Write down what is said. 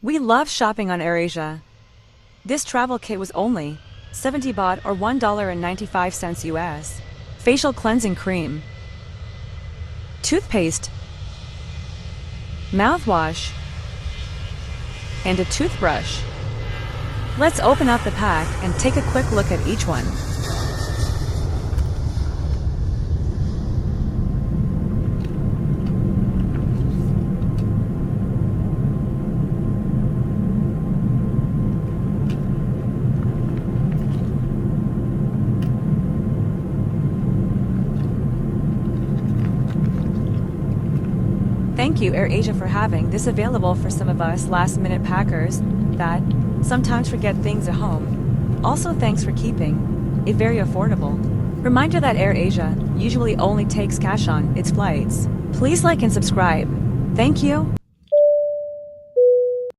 We love shopping on AirAsia. This travel kit was only 70 baht or $1.95 US. Facial cleansing cream, toothpaste, mouthwash, and a toothbrush. Let's open up the pack and take a quick look at each one. Thank you AirAsia for having this available for some of us last-minute packers that sometimes forget things at home. Also, thanks for keeping it very affordable. Reminder that AirAsia usually only takes cash on its flights. Please like and subscribe. Thank you.